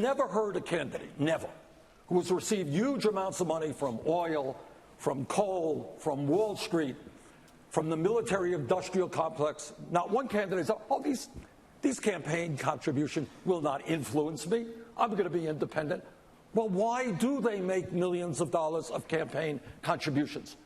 never heard a candidate, never, who has received huge amounts of money from oil, from coal, from Wall Street, from the military-industrial complex. Not one candidate said, oh, these campaign contributions will not influence me. I'm going to be independent. Well, why do they make millions of dollars of campaign contributions?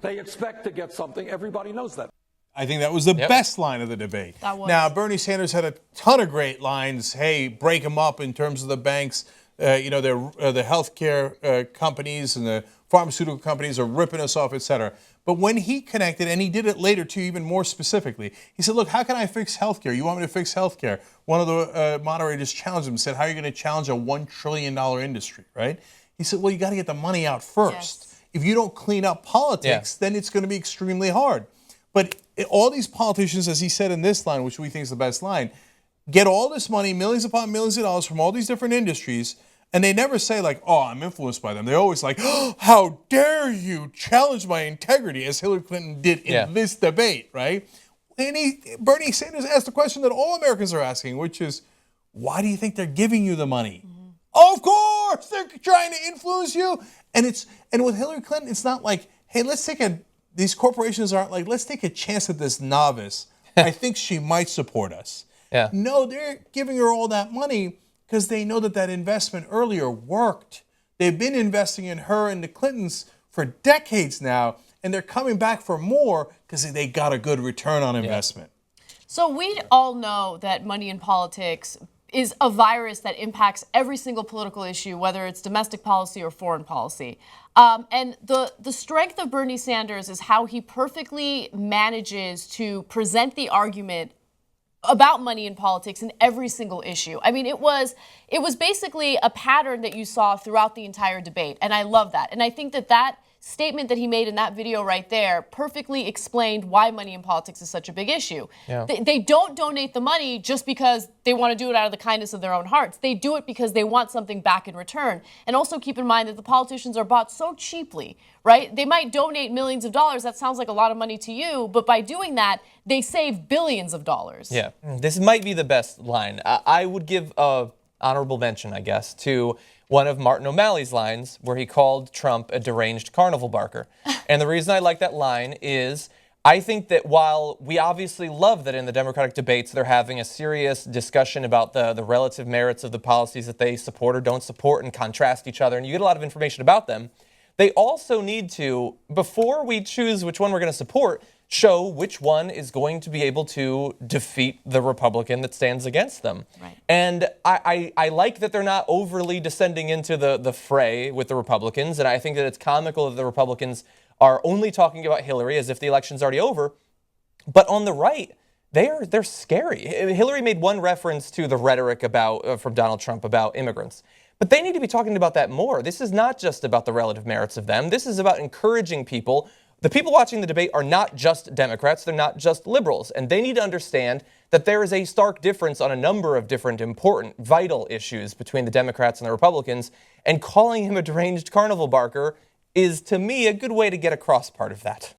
They expect to get something. Everybody knows that. I think that was the best line of the debate. That was. Now, Bernie Sanders had a ton of great lines. Hey, break them up in terms of the banks. The healthcare companies and the pharmaceutical companies are ripping us off, et cetera. But when he connected, and he did it later too, even more specifically, he said, look, how can I fix healthcare? You want me to fix healthcare? One of the moderators challenged him, said, how are you going to challenge a $1 trillion industry, right? He said, well, you got to get the money out first. Yes. If you don't clean up politics, then it's going to be extremely hard. But all these politicians, as he said in this line, which we think is the best line, get all this money, millions upon millions of dollars from all these different industries, and they never say like, oh, I'm influenced by them. They're always like, oh, how dare you challenge my integrity, as Hillary Clinton did in this debate, right? And Bernie Sanders asked the question that all Americans are asking, which is, why do you think they're giving you the money? Mm-hmm. Of course, they're trying to influence you. And with Hillary Clinton, it's not like, hey, these corporations aren't like, let's take a chance at this novice. I think she might support us. Yeah. No, they're giving her all that money because they know that investment earlier worked. They've been investing in her and the Clintons for decades now, and they're coming back for more because they got a good return on investment. So we all know that money in politics is a virus that impacts every single political issue, whether it's domestic policy or foreign policy. And the strength of Bernie Sanders is how he perfectly manages to present the argument about money in politics in every single issue. I mean, it was basically a pattern that you saw throughout the entire debate, and I love that. And I think that statement that he made in that video right there perfectly explained why money in politics is such a big issue. Yeah. They don't donate the money just because they want to do it out of the kindness of their own hearts. They do it because they want something back in return. And also keep in mind that the politicians are bought so cheaply, right? They might donate millions of dollars. That sounds like a lot of money to you, but by doing that, they save billions of dollars. Yeah, this might be the best line. I would give an honorable mention, I guess, to one of Martin O'Malley's lines where he called Trump a deranged carnival barker. And the reason I like that line is I think that while we obviously love that in the Democratic debates they're having a serious discussion about the relative merits of the policies that they support or don't support and contrast each other, and you get a lot of information about them, they also need to, before we choose which one we're going to support, show which one is going to be able to defeat the Republican that stands against them. Right. And I like that they're not overly descending into the fray with the Republicans, and I think that it's comical that the Republicans are only talking about Hillary as if the election's already over. But on the right, they're scary. Hillary made one reference to the rhetoric from Donald Trump about immigrants. But they need to be talking about that more. This is not just about the relative merits of them. This is about encouraging people. The people watching the debate are not just Democrats, they're not just liberals, and they need to understand that there is a stark difference on a number of different important, vital issues between the Democrats and the Republicans, and calling him a deranged carnival barker is, to me, a good way to get across part of that.